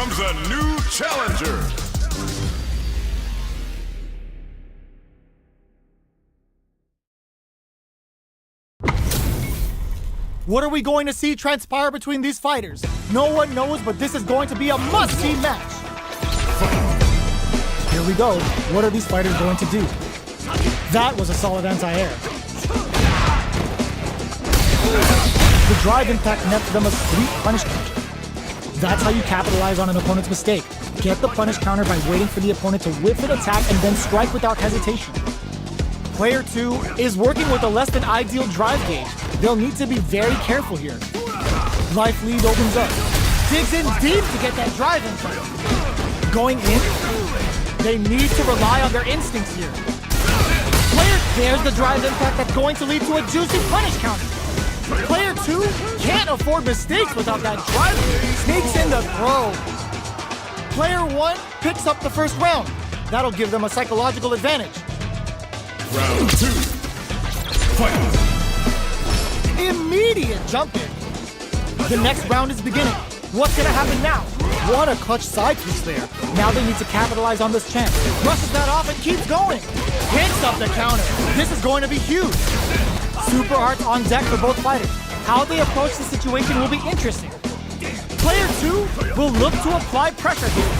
comes a new challenger. What are we going to see transpire between these fighters? No one knows, but this is going to be a must-see match. Here we go. What are these fighters going to do? That was a solid anti-air. The drive impact nets them a sweet punish counter. That's how you capitalize on an opponent's mistake. Get the punish counter by waiting for the opponent to whiff an attack and then strike without hesitation. Player 2 is working with a less than ideal drive gauge. They'll need to be very careful here. Life lead opens up. Digs in deep to get that drive impact. Going in, they need to rely on their instincts here. There's the drive impact that's going to lead to a juicy punish counter. Player 2 can't afford mistakes without that drive. Sneaks in the throw. Player 1 picks up the first round. That'll give them a psychological advantage. Round 2. Fight! Immediate jump in. The next round is beginning. What's gonna happen now? What a clutch side piece there. Now they need to capitalize on this chance. Brushes that off and keeps going. Picks up the counter. This is going to be huge. Super Arts on deck for both fighters. How they approach the situation will be interesting. Player 2 will look to apply pressure here.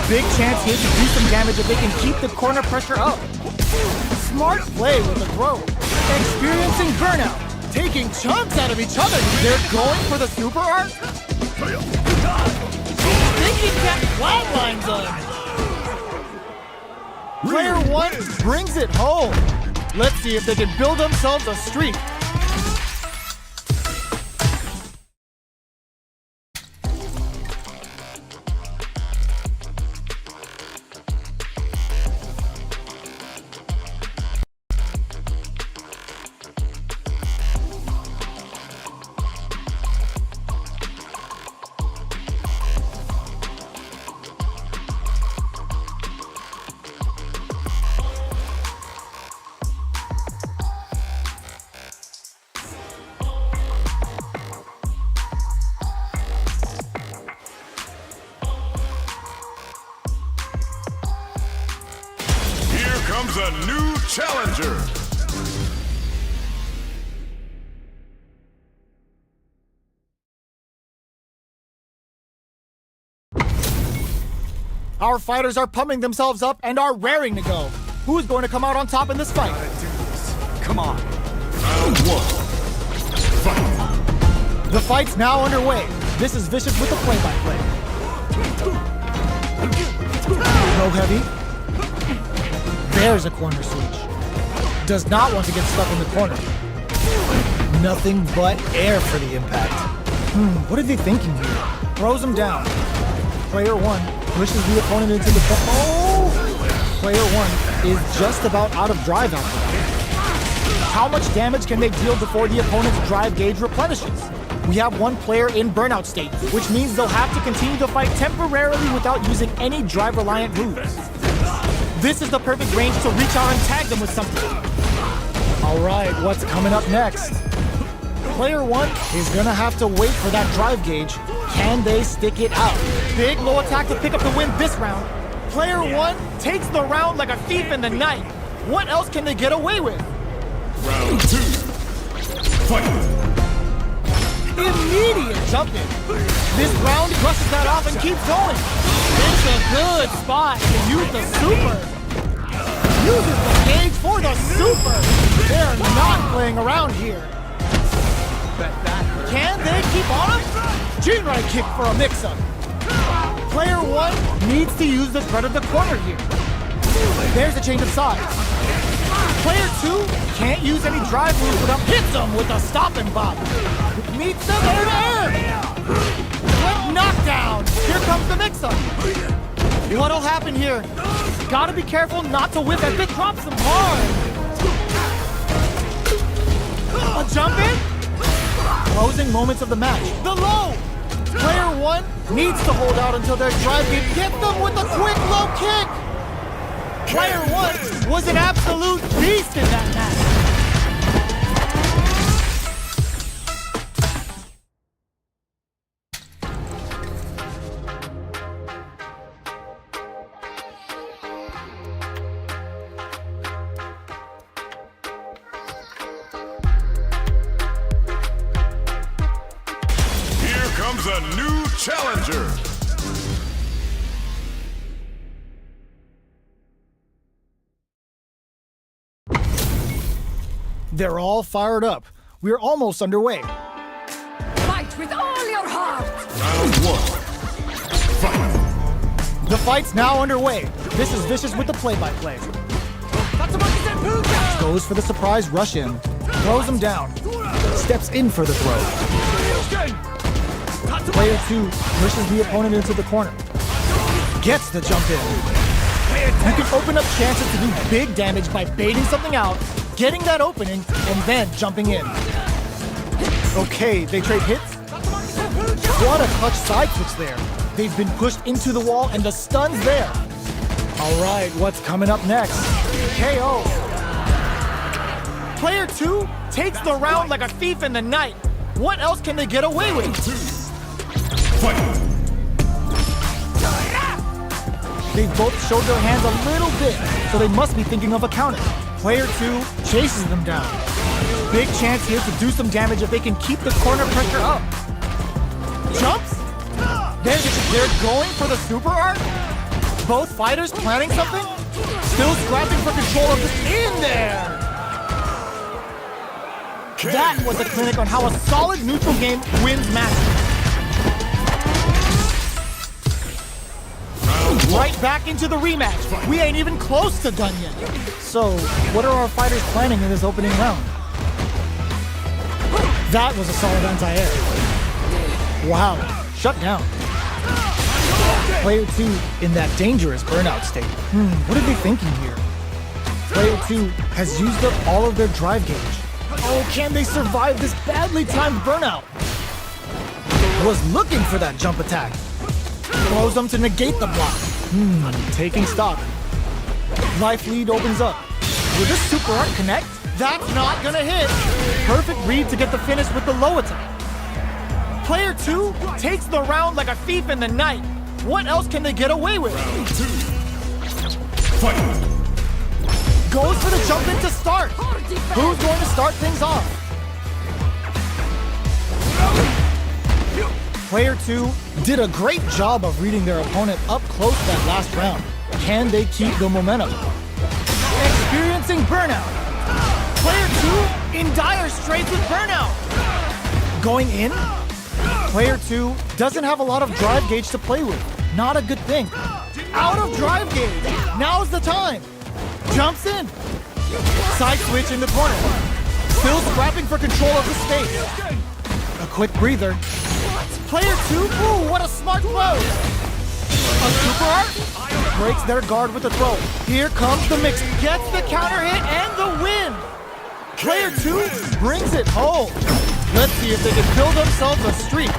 Big chance here to do some damage if they can keep the corner pressure up. Smart play with the throw. Experiencing burnout. Taking chunks out of each other. They're going for the Super Art. Thinking that flatlines on. Player 1 brings it home. Let's see if they can build themselves a streak. Comes a new challenger. Our fighters are pumping themselves up and are raring to go. Who's going to come out on top in this fight? Come on. Round 1. Fight. The fight's now underway. This is Vicious with the play-by-play. Throw heavy. There's a corner switch. Does not want to get stuck in the corner. Nothing but air for the impact. What are they thinking here? Throws him down. Player 1 pushes the opponent into the... Oh! Player 1 is just about out of drive after that. How much damage can they deal before the opponent's drive gauge replenishes? We have one player in burnout state, which means they'll have to continue to fight temporarily without using any drive-reliant moves. This is the perfect range to reach out and tag them with something. All right, what's coming up next? Player 1 is gonna have to wait for that drive gauge. Can they stick it out? Big low attack to pick up the win this round. Player 1 takes the round like a thief in the night. What else can they get away with? Round 2. Fight! Immediate jump in. This round brushes that off and keeps going. It's a good spot to use the super. Uses the gauge for the super. They're not playing around here. Can they keep on him? Jinrai kick for a mix-up. Player 1 needs to use the threat of the corner here. There's a change of sides. Player 2 can't use any drive moves without hits him with a stop and bop. Meets them air to air. Quick knockdown. Here comes the mix-up. What'll happen here? Gotta be careful not to whip as it drops him hard. A jump in? Closing moments of the match. The low. Player 1 needs to hold out until their drive can get them with a quick low kick. Player 1 was an absolute beast in that match. a new challenger. They're all fired up. We're almost underway. Fight with all your heart! Round one. Fight. The fight's now underway. This is Vicious with the play-by-play. Goes for the surprise rush in. Throws him down. Steps in for the throw. Player 2 pushes the opponent into the corner. Gets the jump in. You can open up chances to do big damage by baiting something out, getting that opening, and then jumping in. Okay, they trade hits. What a clutch side switch there. They've been pushed into the wall and the stun's there. All right, what's coming up next? KO. Player 2 takes the round like a thief in the night. What else can they get away with? Fight. They've both showed their hands a little bit, so they must be thinking of a counter. Player 2 chases them down. Big chance here to do some damage if they can keep the corner pressure up. Jumps? They're going for the super art? Both fighters planning something? Still scrapping for control of this in there! That was a clinic on how a solid neutral game wins matches. Right back into the rematch. We ain't even close to done yet. So, what are our fighters planning in this opening round? That was a solid anti-air. Wow, shut down. Player 2 in that dangerous burnout state. What are they thinking here? Player 2 has used up all of their drive gauge. Oh, can they survive this badly timed burnout? Was looking for that jump attack. Throws them to negate the block. Taking stock. Life lead opens up. Will this super art connect? That's not gonna hit. Perfect read to get the finish with the low attack. Player 2 takes the round like a thief in the night. What else can they get away with? Round two. Fight. Goes for the jump in to start. Who's going to start things off? Player 2 did a great job of reading their opponent up close that last round. Can they keep the momentum? Experiencing burnout. Player 2 in dire straits with burnout. Going in? Player 2 doesn't have a lot of drive gauge to play with. Not a good thing. Out of drive gauge. Now's the time. Jumps in. Side switch in the corner. Still scrapping for control of the space. A quick breather. Player 2, ooh, what a smart throw. A super art? Breaks their guard with a throw. Here comes the mix. Gets the counter hit and the win. Player 2 brings it home. Let's see if they can build themselves a streak.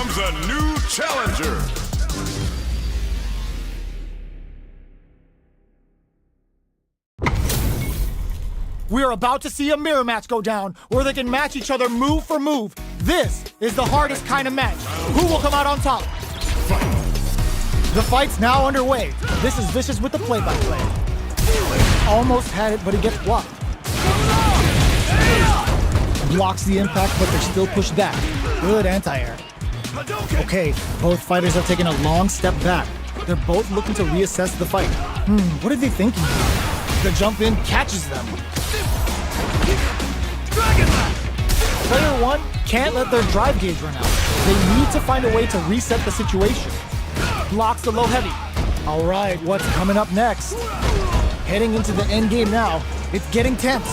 comes a new challenger. We are about to see a mirror match go down, where they can match each other move for move. This is the hardest kind of match. Who will come out on top? The fight's now underway. This is Vicious with the play-by-play. Almost had it, but he gets blocked. Blocks the impact, but they're still pushed back. Good anti-air. Okay, both fighters have taken a long step back. They're both looking to reassess the fight. What are they thinking? The jump in catches them. Player one can't let their drive gauge run out. They need to find a way to reset the situation. Blocks the low heavy. All right, what's coming up next? Heading into the end game now. It's getting tense.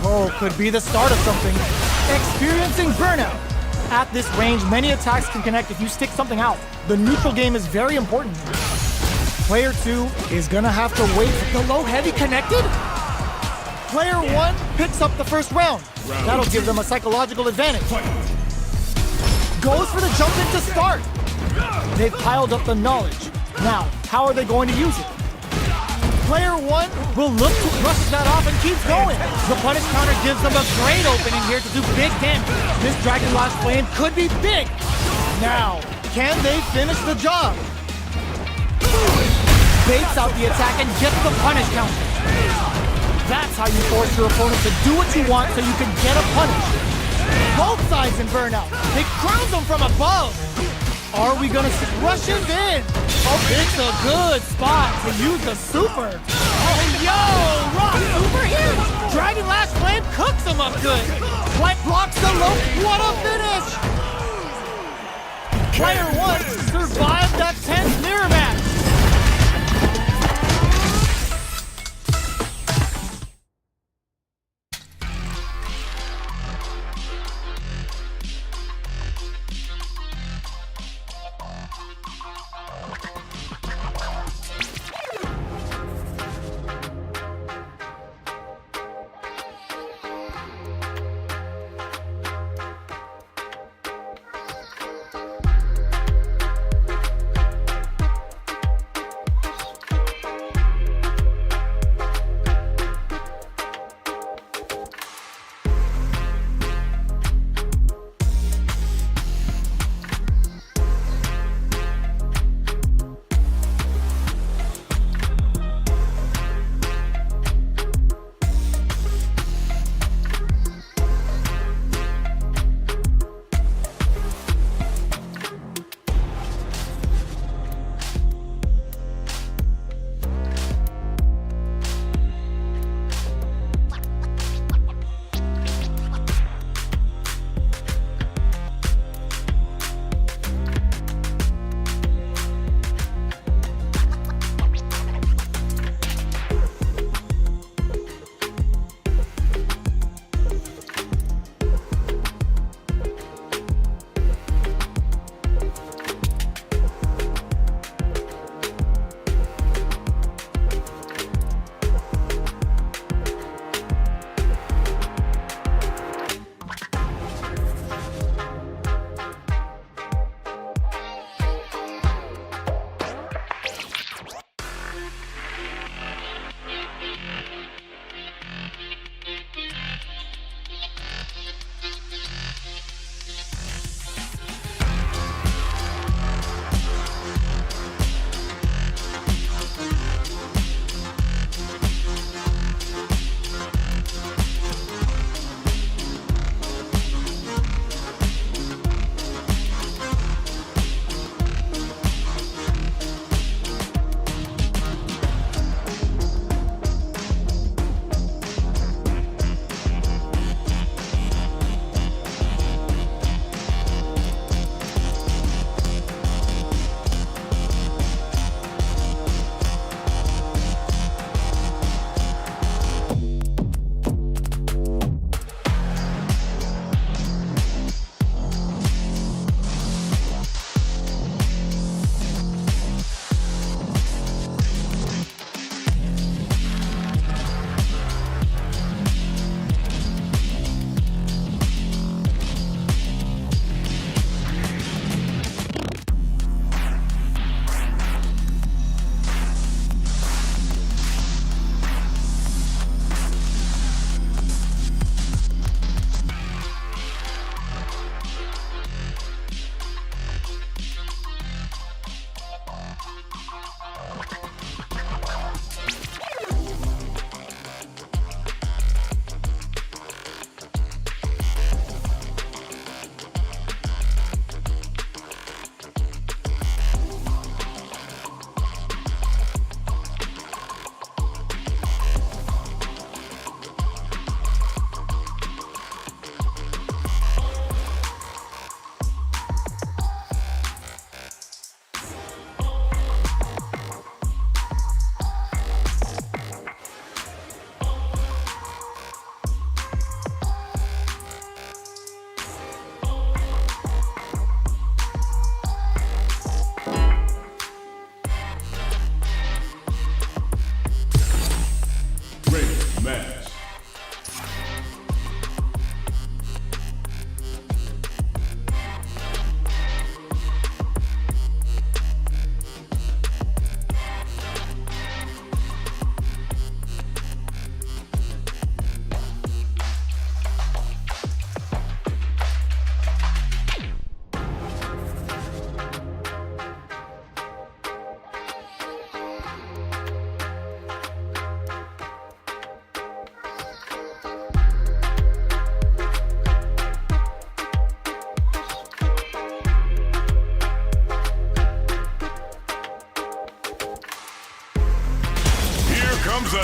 Oh, could be the start of something. Experiencing burnout. At this range, many attacks can connect if you stick something out. The neutral game is very important. Player two is gonna have to wait for the low heavy connected. Player one picks up the first round. That'll give them a psychological advantage. Goes for the jump in to start. They've piled up the knowledge. Now, how are they going to use it? Player one will look to brush that off and keeps going. The punish counter gives them a great opening here to do big damage. This Dragon Lash Flame could be big. Now, can they finish the job? Baits out the attack and gets the punish counter. That's how you force your opponent to do what you want so you can get a punish. Both sides in burnout. They crown them from above. Are we gonna see Russian in? Oh, it's a good spot to use the super. Oh, yo, Rock super here. Dragon Lash Flame cooks him up good. White blocks the low. What a finish! Player one survived that tense mirror match.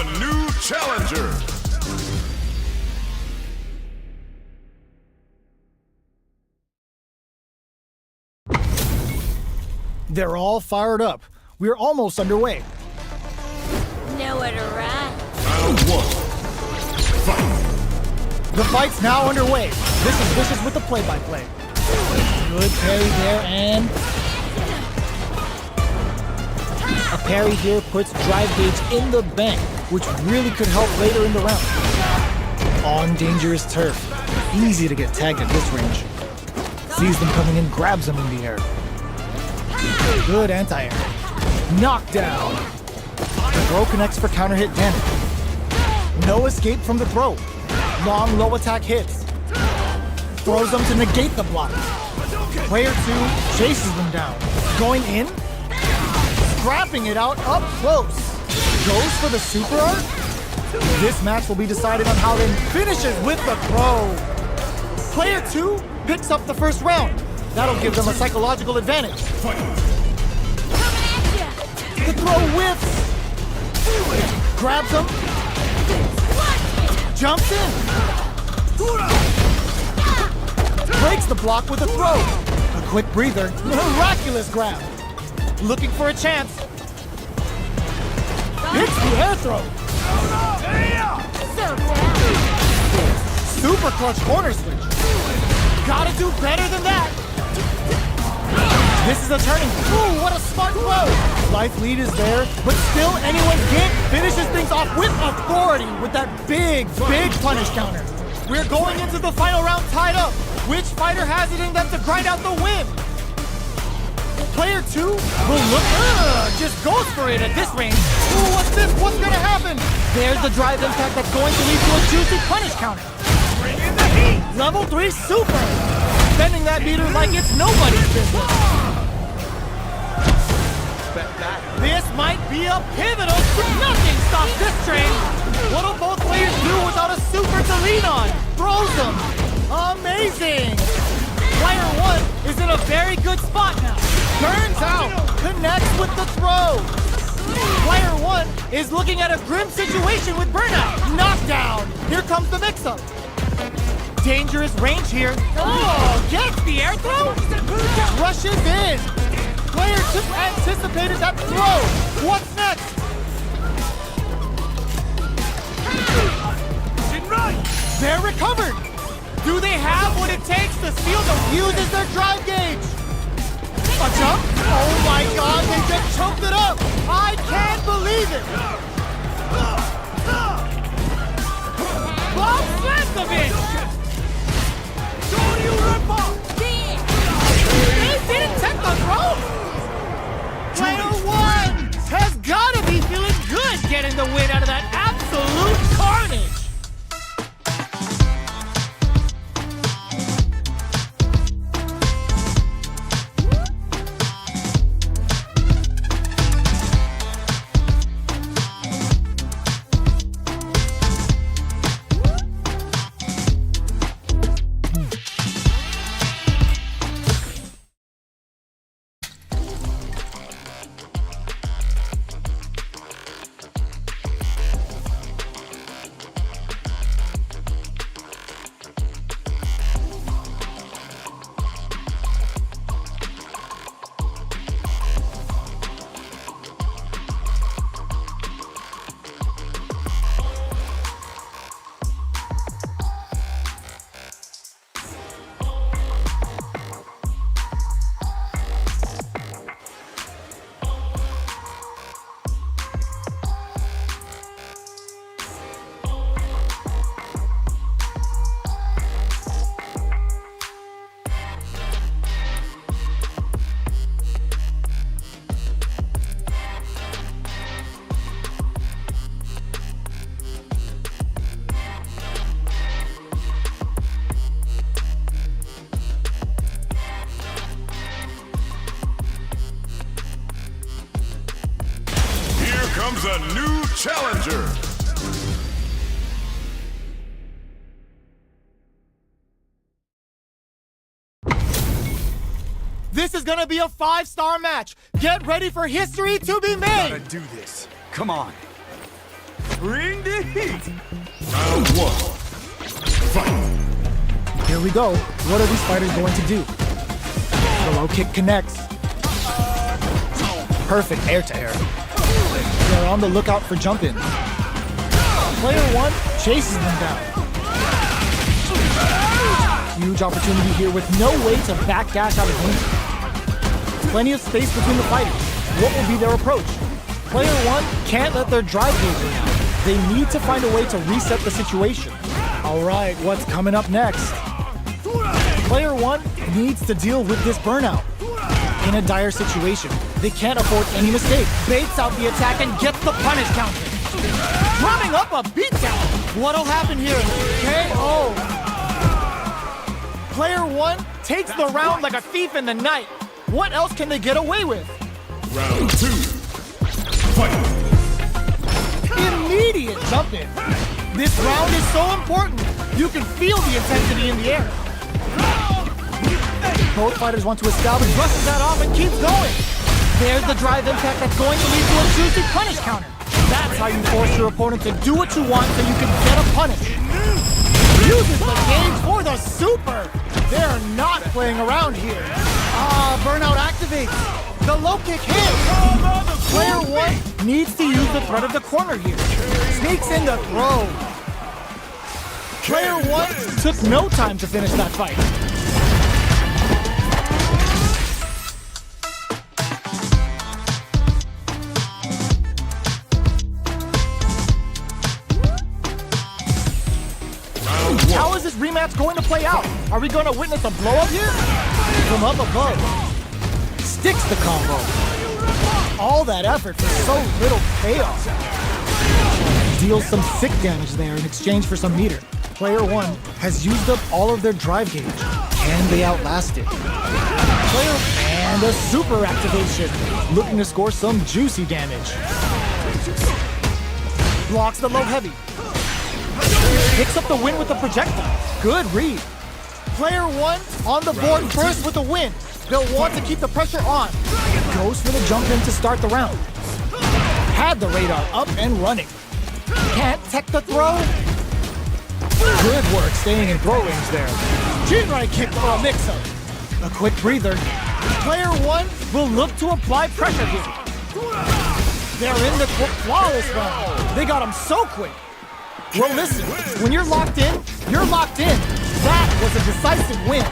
a new challenger. They're all fired up. We're almost underway. Nowhere to run. Round one. Fight. The fight's now underway. This is Vicious with the play-by-play. Good parry there, and a parry here puts Drive Gauge in the bank, which really could help later in the round. On dangerous turf. Easy to get tagged at this range. Sees them coming in, grabs them in the air. Good anti-air. Knockdown. The throw connects for counter hit damage. No escape from the throw. Long low attack hits. Throws them to negate the block. Player 2 chases them down. Going in. Scrapping it out up close. Goes for the super art. This match will be decided on how then finishes with the throw. Player 2 picks up the first round. That'll give them a psychological advantage. The throw whiffs. Grabs him. Jumps in. Breaks the block with a throw. A quick breather. Miraculous grab. Looking for a chance. Hits the air throw. So down. Super clutch corner switch. Gotta do better than that. This is a turning. Ooh, what a smart throw. Life lead is there, but still anyone's game finishes things off with authority with that big punish counter. We're going into the final round tied up. Which fighter has it in them to grind out the win? Player 2 will look, just goes for it at this range. Ooh, what's this? What's gonna happen? There's the drive impact that's going to lead to a juicy punish counter. Bring in the heat! Level 3 super! Bending that meter like it's nobody's business. This might be a pivotal. Nothing stops this train. What'll both players do without a super to lean on? Throws them. Amazing. Player 1 is in a very good spot now. Turns out. Connects with the throw. Player 1 is looking at a grim situation with burnout. Knockdown. Here comes the mix-up. Dangerous range here. Oh, gets the air throw. Rushes in. Player 2 anticipated that throw. What's next? They're recovered. Do they have what it takes to steal the uses their drive gauge? A jump? Oh my god, they just choked it up. I can't believe it. Bob Slankovic. They didn't take the throw. Player 1 has got to be feeling good getting the win out of that absolute carnage. Comes a new challenger. This is gonna be a 5-star match. Get ready for history to be made. Gotta do this. Come on. Bring the heat. Round one. Fight. Here we go. What are these fighters going to do? The low kick connects. Perfect air to air. They're on the lookout for jump in. Player one chases them down. Huge opportunity here with no way to backdash out of danger. Plenty of space between the fighters. What will be their approach? Player one can't let their drive gauge run out. They need to find a way to reset the situation. All right, what's coming up next? Player one needs to deal with this burnout. In a dire situation, they can't afford any mistake. Baits out the attack and gets the punish counter. Drumming up a beatdown. What'll happen here? KO. Player one takes the round like a thief in the night. What else can they get away with? Round two. Fight. Immediate jump in. This round is so important. You can feel the intensity in the air. Both fighters want to establish, brushes that off and keeps going. There's the drive impact that's going to lead to a juicy punish counter. That's how you force your opponent to do what you want so you can get a punish. Uses the gauge for the super. They're not playing around here. Burnout activates. The low kick hits. Player one needs to use the threat of the corner here. Sneaks in the throw. Player one took no time to finish that fight. How is this rematch going to play out? Are we going to witness a blow-up here? From up above. Sticks the combo. All that effort for so little payoff. Deals some sick damage there in exchange for some meter. Player one has used up all of their drive gauge. Can they outlast it? Player and a super activation. Looking to score some juicy damage. Blocks the low heavy. Picks up the win with the projectile. Good read. Player one on the board first with the win. They'll want to keep the pressure on. Goes for the jump in to start the round. Had the radar up and running. Can't tech the throw. Good work staying in throw range there. Jinrai kick for a mix-up. A quick breather. Player one will look to apply pressure here. They're in the flawless round. They got him so quick. Well, listen, when you're locked in, you're locked in. That was a decisive win.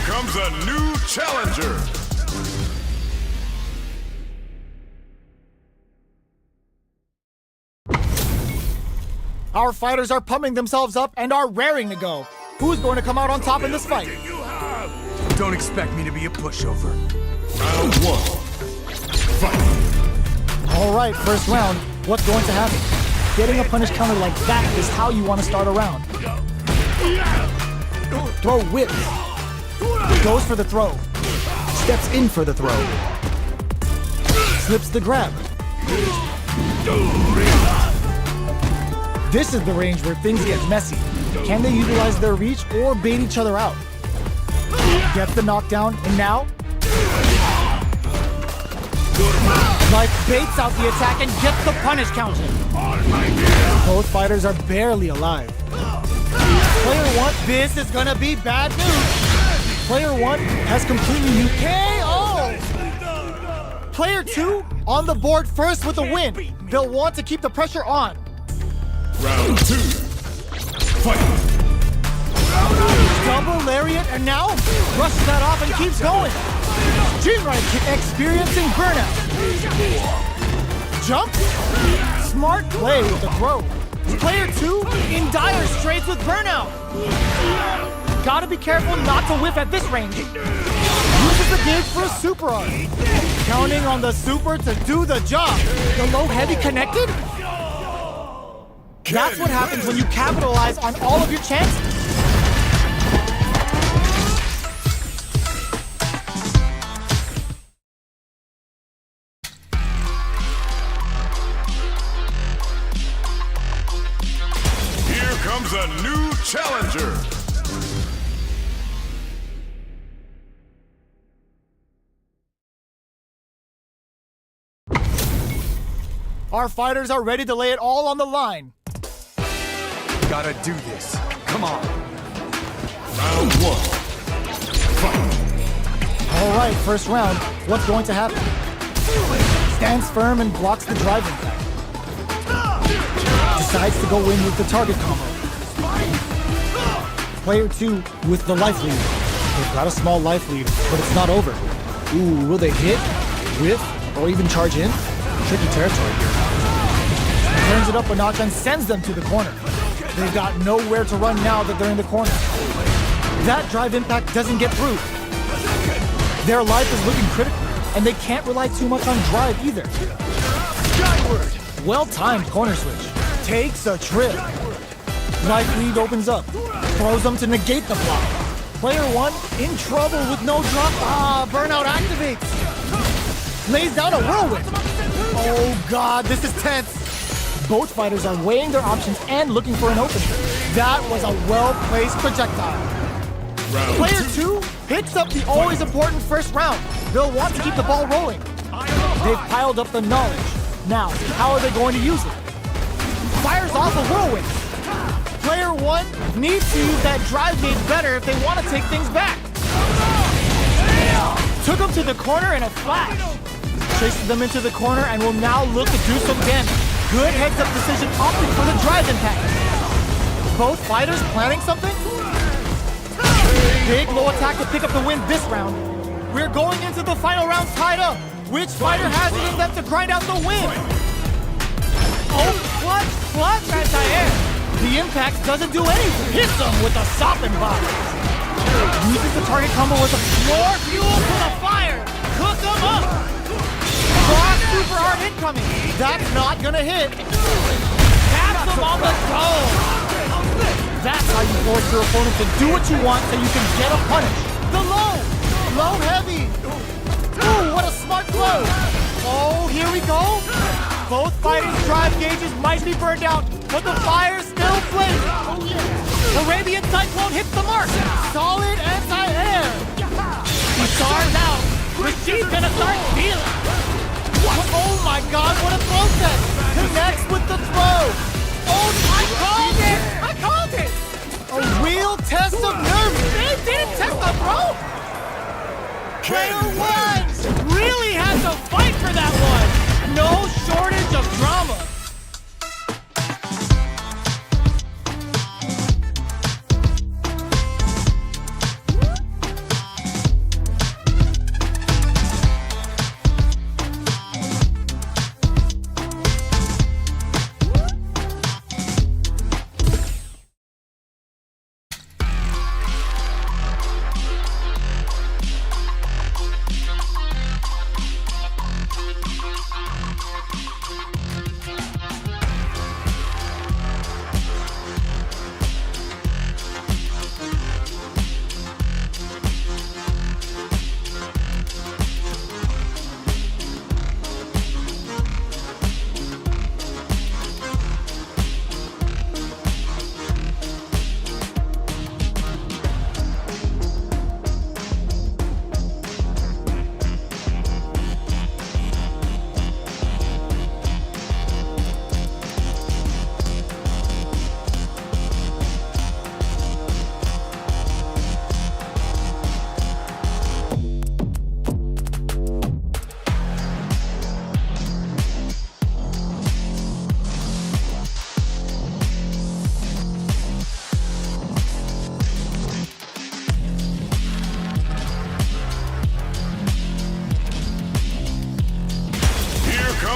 Comes a new challenger. Our fighters are pumping themselves up and are raring to go. Who's going to come out on top in this fight? Don't expect me to be a pushover. Round one. Fight. All right, first round. What's going to happen? Getting a punish counter like that is how you want to start a round. Throw whips. Goes for the throw. Steps in for the throw. Slips the grab. This is the range where things get messy. Can they utilize their reach or bait each other out? Gets the knockdown, and now? Life baits out the attack and gets the punish counter. Both fighters are barely alive. Player 1, this is gonna be bad news. Player 1 has completely KO. Player 2 on the board first with a win. They'll want to keep the pressure on. Round 2. Fight. Double lariat and now brushes that off and keeps going. Jinrai experiencing burnout. Jump. Smart play with the throw. Player 2 in dire straits with burnout. Gotta be careful not to whiff at this range. Uses the gauge for a super art. Counting on the super to do the job. The low heavy connected? That's what happens when you capitalize on all of your chances. Here comes a new challenger. Our fighters are ready to lay it all on the line. Gotta do this. Come on. Round 1. Fight. All right, first round. What's going to happen? Stands firm and blocks the drive impact. Decides to go in with the target combo. Player 2 with the life lead. They've got a small life lead, but it's not over. Ooh, will they hit, whiff, or even charge in? Tricky territory here. Turns it up a notch and sends them to the corner. They've got nowhere to run now that they're in the corner. That drive impact doesn't get through. Their life is looking critical, and they can't rely too much on drive either. Skyward! Well-timed corner switch. Takes a trip. Life lead opens up. Throws them to negate the block. Player 1 in trouble with no drop. Burnout activates. Lays down a whirlwind. Oh God, this is tense. Both fighters are weighing their options and looking for an opening. That was a well-placed projectile. Round Player 2 hits up the always important first round. They'll want to keep the ball rolling. They've piled up the knowledge. Now, how are they going to use it? Fires off a whirlwind. Player 1 needs to use that drive gauge better if they want to take things back. Took them to the corner in a flash. Chases them into the corner and will now look to do some damage. Good heads-up decision opting for the drive impact. Both fighters planning something? Big low attack to pick up the win this round. We're going into the final round tied up. Which fighter has it in them to grind out the win? Oh, clutch anti-air. The impact doesn't do anything. Hits them with a sopping body. Uses the target combo with more fuel to the fire. Cook them up. Cross super hard incoming. That's not gonna hit. Taps them on the dome. That's how you force your opponent to do what you want so you can get a punish. The low heavy. Ooh, what a smart blow. Oh, here we go. Both fighters' drive gauges might be burned out, but the fire still blazing. Arabian Cyclone hits the mark. Solid anti-air. He stars out, but she's gonna start feeling. Oh my God, what a throw set. Connects with the throw. Oh, I called it. A real test of nerve. They didn't test the throw. Player 1 really had to fight for that one. No shortage of drama.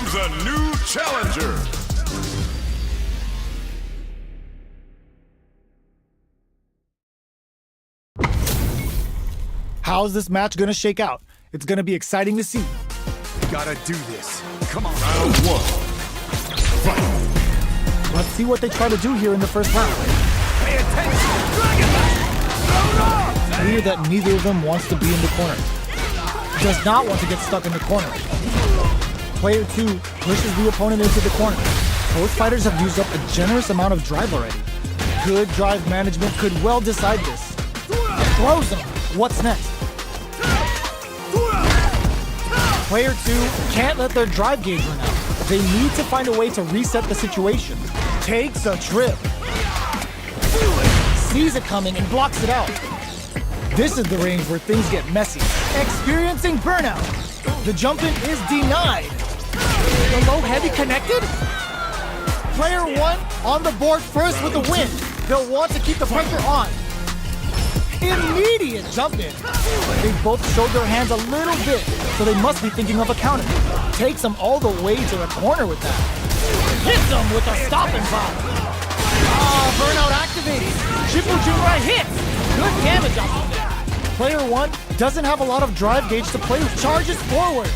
comes a new challenger. How's this match gonna shake out? It's gonna be exciting to see. Gotta do this. Come on. Round one. Fight. Let's see what they try to do here in the first round. Pay attention. Dragon Blast. Clear that neither of them wants to be in the corner. Does not want to get stuck in the corner. Player 2 pushes the opponent into the corner. Both fighters have used up a generous amount of drive already. Good drive management could well decide this. Throws him. What's next? Player 2 can't let their drive gauge run out. They need to find a way to reset the situation. Takes a trip. Sees it coming and blocks it out. This is the range where things get messy. Experiencing burnout. The jump in is denied. The low heavy connected? Player 1 on the board first with the win. They'll want to keep the pressure on. Immediate jump in. They both showed their hands a little bit, so they must be thinking of a counter. Takes them all the way to the corner with that. Hits them with a stopping pop. Burnout activates. Triple Jinrai hits. Good damage off of it. Player 1 doesn't have a lot of drive gauge to play with. Charges forward.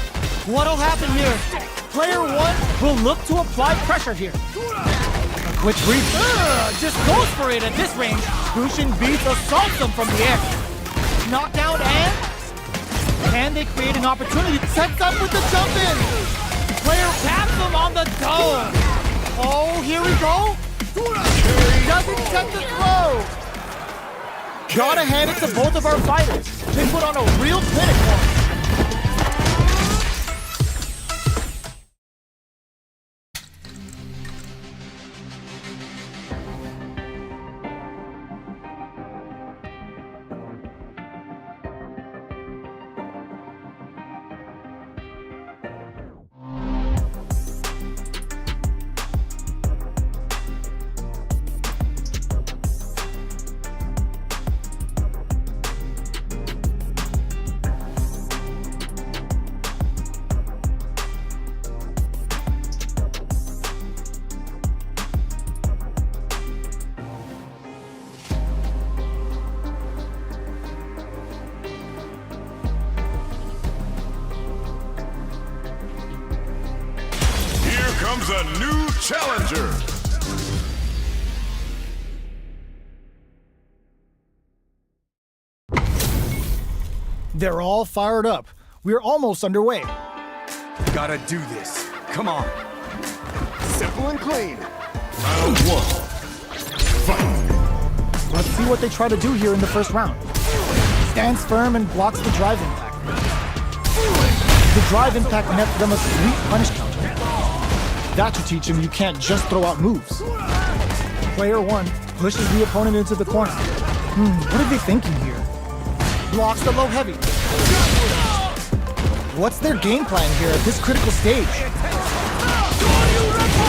What'll happen here? Player 1 will look to apply pressure here. A quick breathe. Just goes for it at this range. Bushin Beats assaults them from the air. Knockdown and... Can they create an opportunity? Sets up with the jump in. Player taps them on the dome. Oh, here we go. Doesn't set the throw. Gotta hand it to both of our fighters. They put on a real clinic for us. Comes a new challenger. They're all fired up. We're almost underway. Gotta do this. Come on. Simple and clean. Round one. Fight. Let's see what they try to do here in the first round. Stands firm and blocks the drive impact. The drive impact nets them a sweet punish counter. That should teach him you can't just throw out moves. Player 1 pushes the opponent into the corner. What are they thinking here? Blocks the low heavy. What's their game plan here at this critical stage?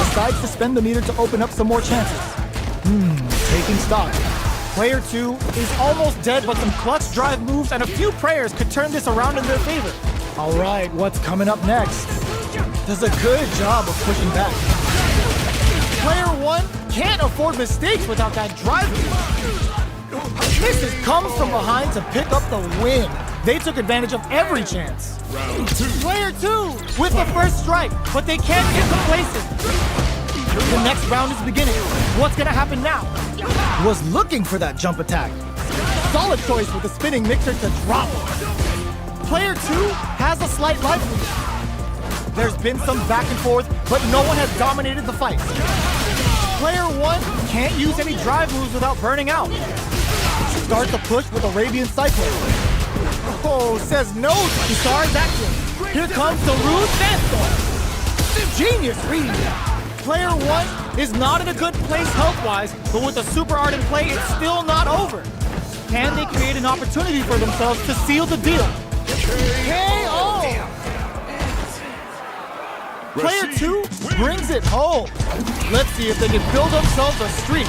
Decides to spend the meter to open up some more chances. Taking stock. Player 2 is almost dead, but some clutch drive moves and a few prayers could turn this around in their favor. All right, what's coming up next? Does a good job of pushing back. Player 1 can't afford mistakes without that drive. Misses comes from behind to pick up the win. They took advantage of every chance. Round two. Player 2 with the first strike, but they can't get complacent. The next round is beginning. What's gonna happen now? Was looking for that jump attack. Solid choice with the spinning mixer to drop. Player 2 has a slight life lead. There's been some back and forth, but no one has dominated the fight. Player 1 can't use any drive moves without burning out. Starts a push with Arabian Cyclone. Oh, says no to Kisar's action. Here comes the Rude Sandstorm. Genius read. Player 1 is not in a good place health-wise, but with a super art in play, it's still not over. Can they create an opportunity for themselves to seal the deal? KO! Player 2 brings it home. Let's see if they can build themselves a streak.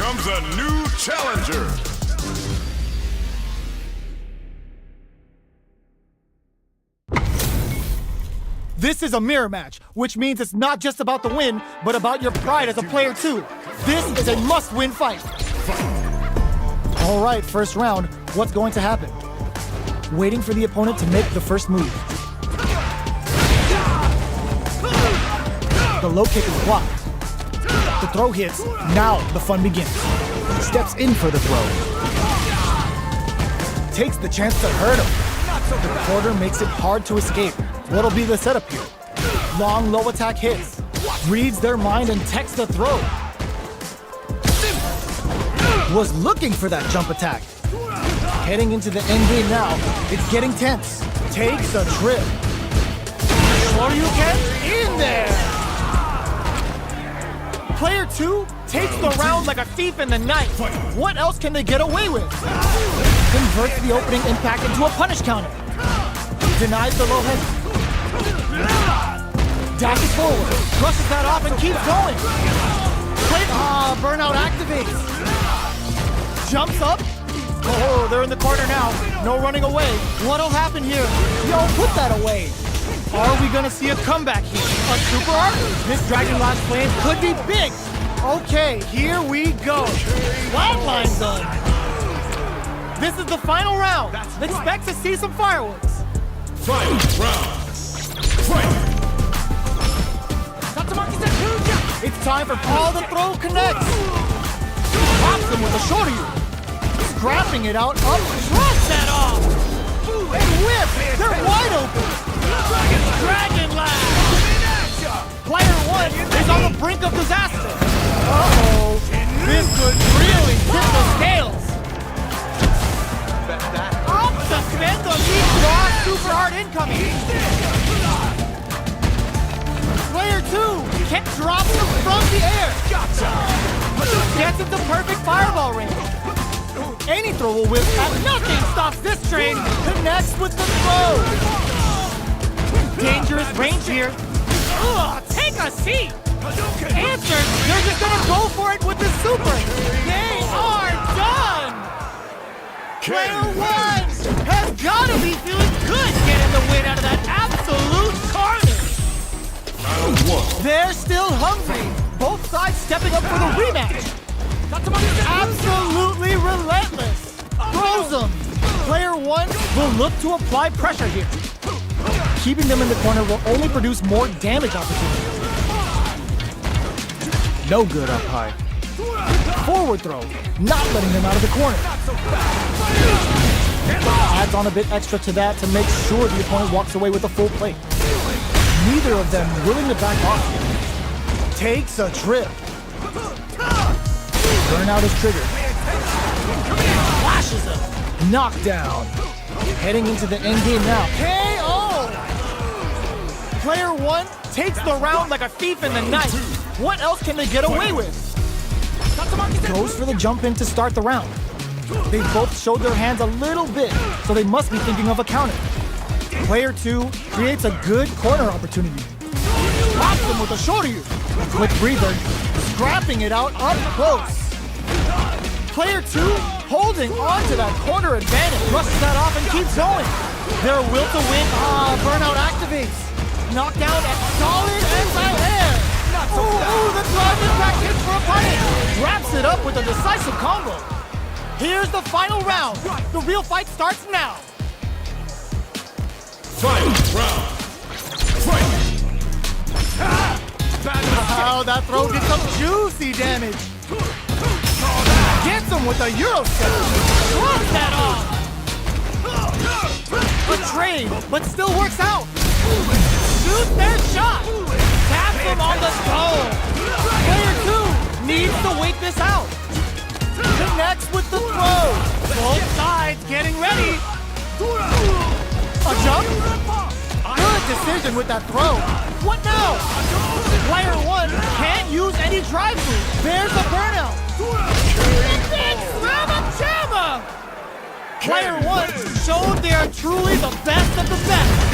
comes a new challenger. This is a mirror match, which means it's not just about the win, but about your pride as a player too. This is a must-win fight. All right, first round. What's going to happen? Waiting for the opponent to make the first move. The low kick is blocked. The throw hits. Now the fun begins. Steps in for the throw. Takes the chance to hurt him. The quarter makes it hard to escape. What'll be the setup here? Long low attack hits. Reads their mind and takes the throw. Was looking for that jump attack. Heading into the end game now. It's getting tense. Takes a trip. Shoryuken in there. Player 2 takes the round like a thief in the night. What else can they get away with? Converts the opening impact into a punish counter. Denies the low head. Dashes forward. Brushes that off and keeps going. Burnout activates. Jumps up. Oh, they're in the corner now. No running away. What'll happen here? Yo, put that away. Are we gonna see a comeback here? A super art? This Dragon Last Flame could be big. Okay, here we go. Flatline done. This is the final round. Expect to see some fireworks. Final round. Fight! It's time for Paul the throw connects. Pops him with a shoryu. Scrapping it out, up, drops that off. And whip, they're wide open. Dragon Lash. Player 1 is on the brink of disaster. Uh-oh, this could really tip the scales. Up the spin, the deep draw, super hard incoming. Player 2 drops him from the air. Gets him to perfect fireball range. Any throw will whip and nothing stops this train. Connects with the throw. Dangerous range here. Take a seat. Answers, they're just gonna go for it with the super. They are done. Player 1 has gotta be feeling good getting the win out of that absolute carnage. Round 1. They're still hungry. Both sides stepping up for the rematch. Absolutely relentless. Throws them. Player 1 will look to apply pressure here. Keeping them in the corner will only produce more damage opportunities. No good up high. Forward throw. Not letting them out of the corner. Adds on a bit extra to that to make sure the opponent walks away with a full plate. Neither of them willing to back off here. Takes a trip. Burnout is triggered. Flashes him. Knockdown. Heading into the end game now. KO! Player 1 takes the round like a thief in the night. What else can they get away with? Goes for the jump in to start the round. They both showed their hands a little bit, so they must be thinking of a counter. Player 2 creates a good corner opportunity. Pops him with a shoryu. Quick breather, scrapping it out up close. Player 2 holding on to that corner advantage. Brushes that off and keeps going. Their will to win, burnout activates. Knockdown and solid anti-air. Ooh, the drive impact hits for a punish. Wraps it up with a decisive combo. Here's the final round. The real fight starts now. Final round. Fight! Wow, that throw did some juicy damage. Gets him with a Euro step. Drops that off. A trade, but still works out. Shoots their shot. Taps him on the toe. Player 2 needs to wait this out. Connects with the throw. Both sides getting ready. A jump? Good decision with that throw. What now? Player 1 can't use any drive through. There's a burnout. Player 1 showed they are truly the best of the best.